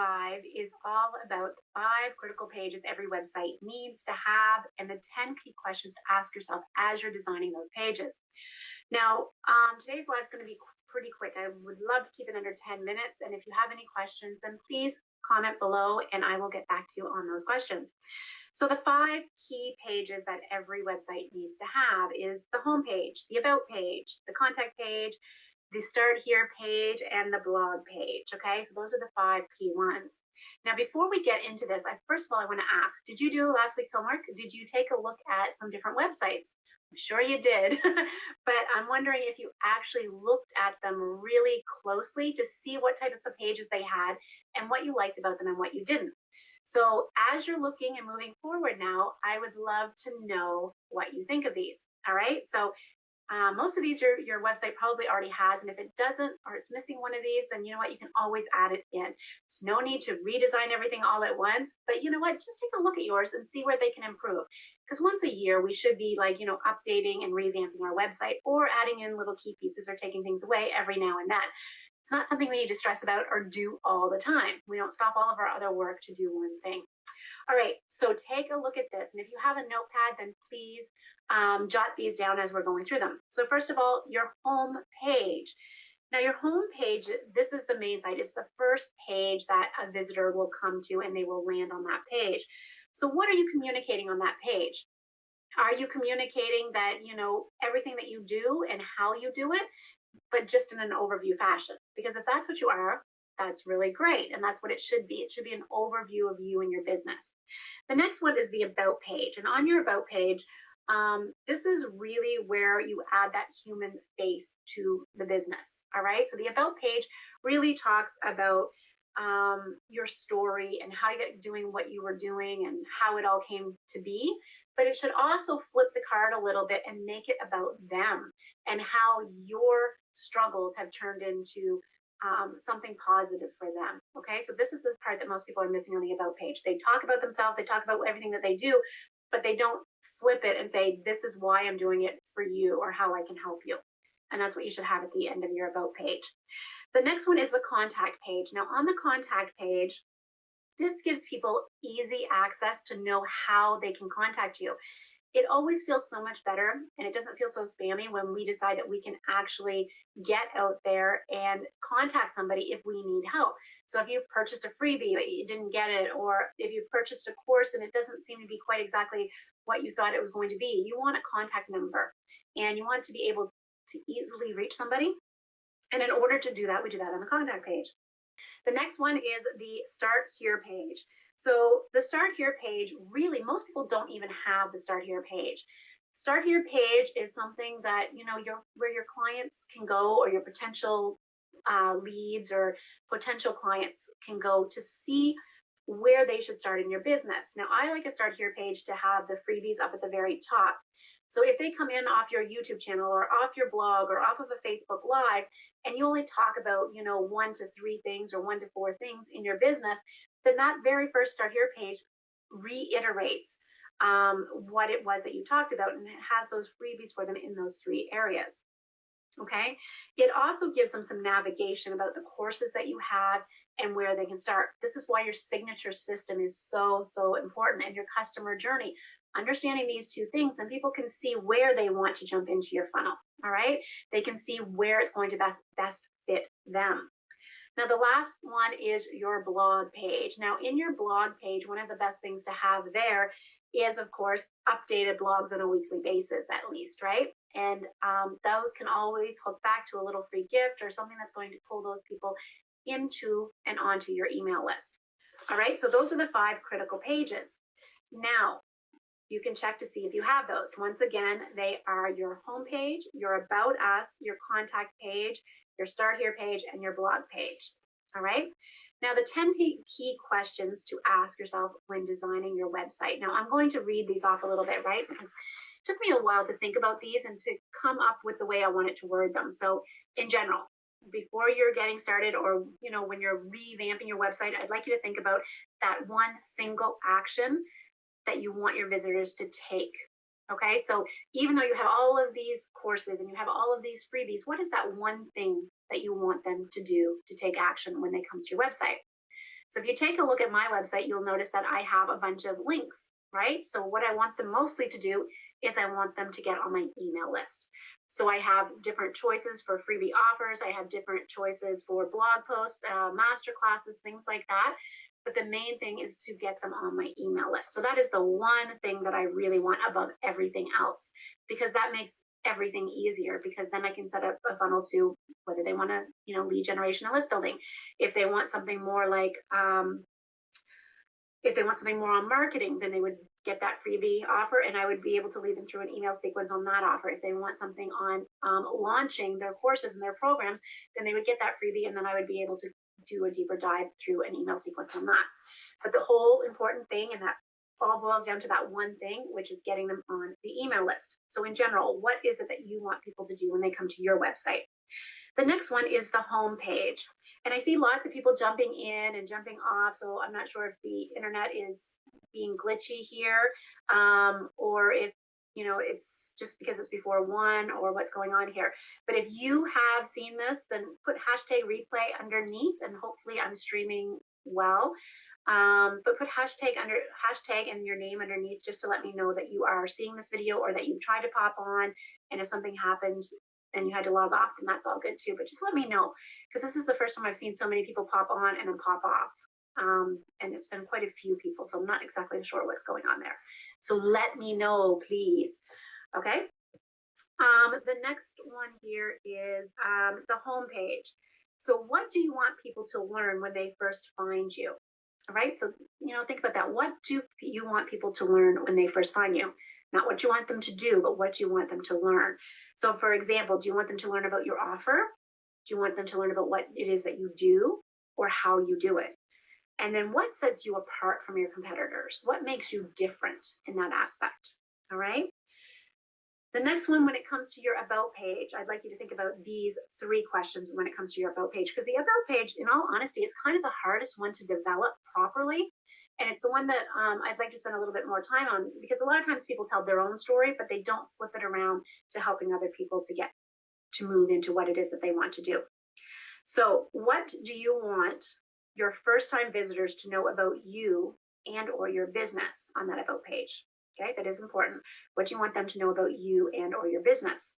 5 is all about the 5 critical pages every website needs to have and the 10 key questions to ask yourself as you're designing those pages. Now, today's live is going to be pretty quick. I would love to keep it under 10 minutes. And if you have any questions, then please comment below and I will get back to you on those questions. So the 5 key pages that every website needs to have is the home page, the about page, the contact page, the start here page, and the blog page. Okay, so those are the 5 key ones. Now, before we get into this, first of all, I want to ask, did you do last week's homework? Did you take a look at some different websites? I'm sure you did, but I'm wondering if you actually looked at them really closely to see what types of pages they had and what you liked about them and what you didn't. So as you're looking and moving forward now, I would love to know what you think of these. All right. So most of these your website probably already has, and if it doesn't or it's missing one of these, then you know what, you can always add it in. There's no need to redesign everything all at once, but you know what, just take a look at yours and see where they can improve. Because once a year we should be updating and revamping our website or adding in little key pieces or taking things away every now and then. It's not something we need to stress about or do all the time. We don't stop all of our other work to do one thing. All right, so take a look at this. And if you have a notepad, then please jot these down as we're going through them. So first of all, your home page. Now your home page, this is the main site. It's the first page that a visitor will come to and they will land on that page. So what are you communicating on that page? Are you communicating that, everything that you do and how you do it, but just in an overview fashion? Because if that's what you are, that's really great. And that's what it should be. It should be an overview of you and your business. The next one is the about page. And on your about page, this is really where you add that human face to the business. All right. So the about page really talks about your story and how you get doing what you were doing and how it all came to be. But it should also flip the card a little bit and make it about them and how your struggles have turned into something positive for them. Okay, so this is the part that most people are missing on the about page. They talk about themselves, they talk about everything that they do, but they don't flip it and say, this is why I'm doing it for you or how I can help you. And that's what you should have at the end of your about page. The next one is the contact page. Now, on the contact page, this gives people easy access to know how they can contact you. It always feels so much better and it doesn't feel so spammy when we decide that we can actually get out there and contact somebody if we need help. So if you've purchased a freebie but you didn't get it, or if you've purchased a course and it doesn't seem to be quite exactly what you thought it was going to be, you want a contact number and you want to be able to easily reach somebody. And in order to do that, we do that on the contact page. The next one is the start here page. So the start here page, really, most people don't even have the start here page. Start here page is something that, where your clients can go, or your potential leads or potential clients can go to see where they should start in your business. Now, I like a start here page to have the freebies up at the very top. So if they come in off your YouTube channel or off your blog or off of a Facebook Live, and you only talk about, 1 to 3 things or 1 to 4 things in your business, then that very first start here page reiterates what it was that you talked about, and it has those freebies for them in those 3 areas. Okay. It also gives them some navigation about the courses that you have and where they can start. This is why your signature system is so, so important, and your customer journey. Understanding these 2 things, and people can see where they want to jump into your funnel. All right. They can see where it's going to best fit them. Now, the last one is your blog page. Now, in your blog page, one of the best things to have there is, of course, updated blogs on a weekly basis, at least, right? And those can always hook back to a little free gift or something that's going to pull those people into and onto your email list. All right, so those are the 5 critical pages. Now, you can check to see if you have those. Once again, they are your homepage, your About Us, your contact page, your Start Here page, and your blog page. All right. Now, the 10 key questions to ask yourself when designing your website. Now, I'm going to read these off a little bit, right? Because it took me a while to think about these and to come up with the way I wanted to word them. So, in general, before you're getting started, or when you're revamping your website, I'd like you to think about that one single action that you want your visitors to take. Okay, so even though you have all of these courses and you have all of these freebies, what is that one thing that you want them to do to take action when they come to your website? So if you take a look at my website, you'll notice that I have a bunch of links, right? So what I want them mostly to do is I want them to get on my email list. So I have different choices for freebie offers. I have different choices for blog posts, master classes, things like that. But the main thing is to get them on my email list. So that is the one thing that I really want above everything else, because that makes everything easier, because then I can set up a funnel to whether they want to, lead generation and list building. If they want something more like, if they want something more on marketing, then they would get that freebie offer, and I would be able to lead them through an email sequence on that offer. If they want something on launching their courses and their programs, then they would get that freebie, and then I would be able to do a deeper dive through an email sequence on that. But the whole important thing, and that all boils down to that one thing, which is getting them on the email list. So in general, what is it that you want people to do when they come to your website? The next one is the home page. And I see lots of people jumping in and jumping off. So I'm not sure if the internet is being glitchy here, or if it's just because it's before one, or what's going on here. But if you have seen this, then put hashtag replay underneath, and hopefully I'm streaming well. But put hashtag and your name underneath, just to let me know that you are seeing this video, or that you tried to pop on, and if something happened and you had to log off, then that's all good too. But just let me know, because this is the first time I've seen so many people pop on and then pop off. And it's been quite a few people, so I'm not exactly sure what's going on there. So let me know, please. Okay. The next one here is the home page. So what do you want people to learn when they first find you? All right. So, think about that. What do you want people to learn when they first find you? Not what you want them to do, but what you want them to learn. So, for example, do you want them to learn about your offer? Do you want them to learn about what it is that you do, or how you do it? And then what sets you apart from your competitors? What makes you different in that aspect? All right. The next one, when it comes to your about page, I'd like you to think about these 3 questions when it comes to your about page, because the about page, in all honesty, is kind of the hardest one to develop properly. And it's the one that I'd like to spend a little bit more time on, because a lot of times people tell their own story, but they don't flip it around to helping other people to move into what it is that they want to do. So what do you want your first time visitors to know about you and or your business on that about page? Okay, that is important. What do you want them to know about you and or your business?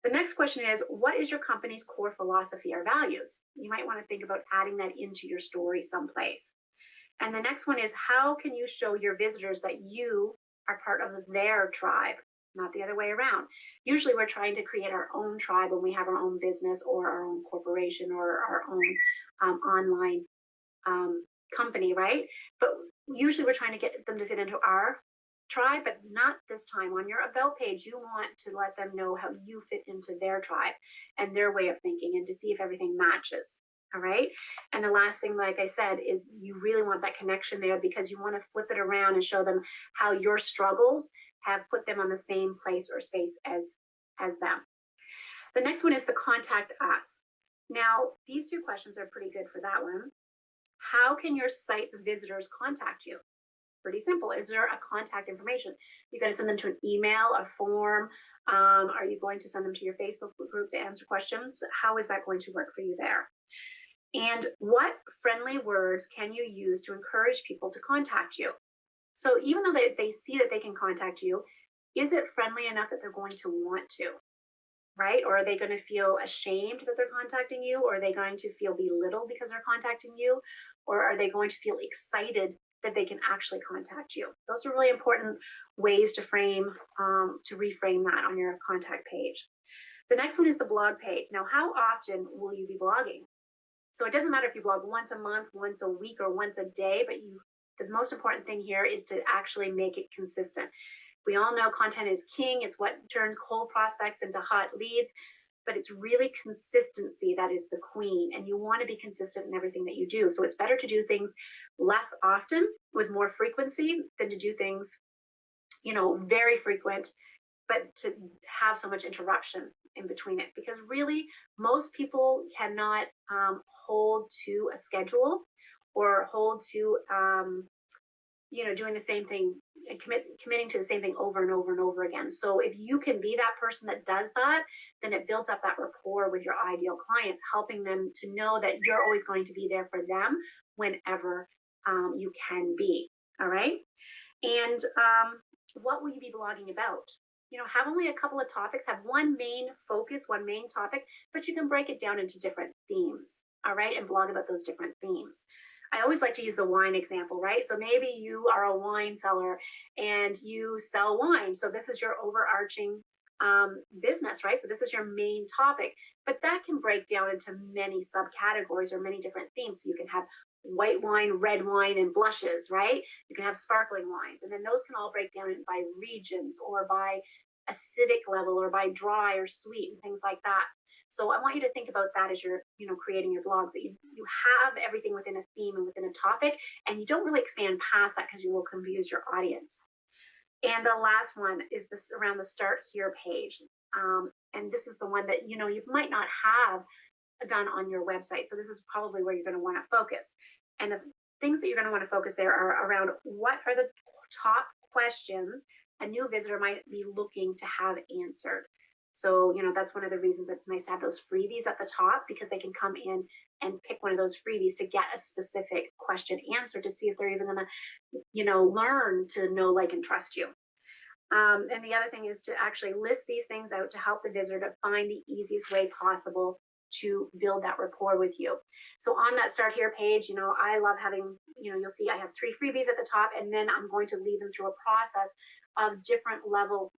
The next question is, what is your company's core philosophy or values? You might want to think about adding that into your story someplace. And the next one is, how can you show your visitors that you are part of their tribe, not the other way around? Usually we're trying to create our own tribe when we have our own business or our own corporation or our own online company, right? But usually we're trying to get them to fit into our tribe, but not this time. On your about page, you want to let them know how you fit into their tribe and their way of thinking, and to see if everything matches. All right. And the last thing, like I said, is you really want that connection there, because you want to flip it around and show them how your struggles have put them on the same place or space as them. The next one is the contact us. Now, these 2 questions are pretty good for that one. How can your site's visitors contact you? Pretty simple. Is there a contact information? You got to send them to an email, a form. Are you going to send them to your Facebook group to answer questions? How is that going to work for you there? And what friendly words can you use to encourage people to contact you? So even though they see that they can contact you, is it friendly enough that they're going to want to? Right? Or are they going to feel ashamed that they're contacting you? Or are they going to feel belittled because they're contacting you? Or are they going to feel excited that they can actually contact you? Those are really important ways to reframe that on your contact page. The next one is the blog page. Now, how often will you be blogging? So it doesn't matter if you blog once a month, once a week, or once a day, but the most important thing here is to actually make it consistent. We all know content is king. It's what turns cold prospects into hot leads, but it's really consistency that is the queen, and you want to be consistent in everything that you do. So it's better to do things less often with more frequency than to do things, very frequent, but to have so much interruption in between it, because really most people cannot hold to a schedule or hold to doing the same thing and committing to the same thing over and over and over again. So if you can be that person that does that, then it builds up that rapport with your ideal clients, helping them to know that you're always going to be there for them whenever you can be. All right. And what will you be blogging about? Have only a couple of topics, have one main focus, one main topic, but you can break it down into different themes. All right. And blog about those different themes. I always like to use the wine example, right? So maybe you are a wine seller and you sell wine. So this is your overarching business, right? So this is your main topic, but that can break down into many subcategories or many different themes. So you can have white wine, red wine, and blushes, right? You can have sparkling wines, and then those can all break down by regions or by acidic level or by dry or sweet and things like that. So I want you to think about that as you're, creating your blogs, that you have everything within a theme and within a topic, and you don't really expand past that because you will confuse your audience. And the last one is this around the Start Here page. And this is the one that, you might not have done on your website. So this is probably where you're going to want to focus. And the things that you're going to want to focus there are around what are the top questions a new visitor might be looking to have answered. So, that's one of the reasons it's nice to have those freebies at the top, because they can come in and pick one of those freebies to get a specific question answered to see if they're even going to, learn to know, like, and trust you. And the other thing is to actually list these things out to help the visitor to find the easiest way possible to build that rapport with you. So on that Start Here page, I love having, you'll see I have 3 freebies at the top, and then I'm going to lead them through a process of different level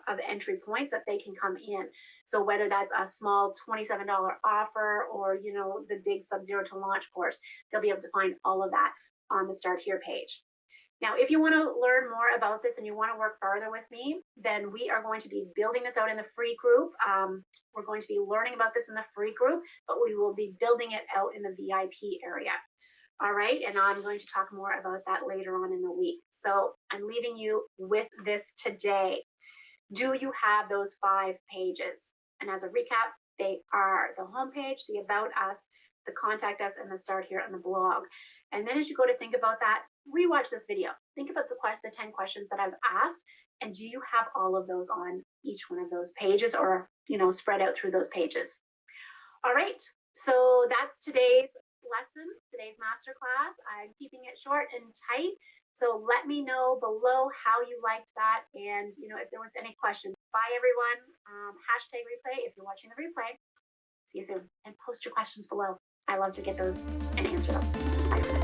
of entry points that they can come in. So whether that's a small $27 offer or, the big Sub-Zero to Launch course, they'll be able to find all of that on the Start Here page. Now, if you want to learn more about this and you want to work further with me, then we are going to be building this out in the free group. We're going to be learning about this in the free group, but we will be building it out in the VIP area. All right, and I'm going to talk more about that later on in the week. So I'm leaving you with this today. Do you have those 5 pages? And as a recap, they are the homepage, the About Us, the Contact Us, and the Start Here on the blog. And then as you go to think about that, rewatch this video. Think about the 10 questions that I've asked, and do you have all of those on each one of those pages, or, spread out through those pages? All right, so that's today's lesson, today's masterclass. I'm keeping it short and tight. So let me know below how you liked that, and if there was any questions. Bye everyone. Hashtag replay if you're watching the replay. See you soon, and post your questions below. I love to get those and answer them. Bye.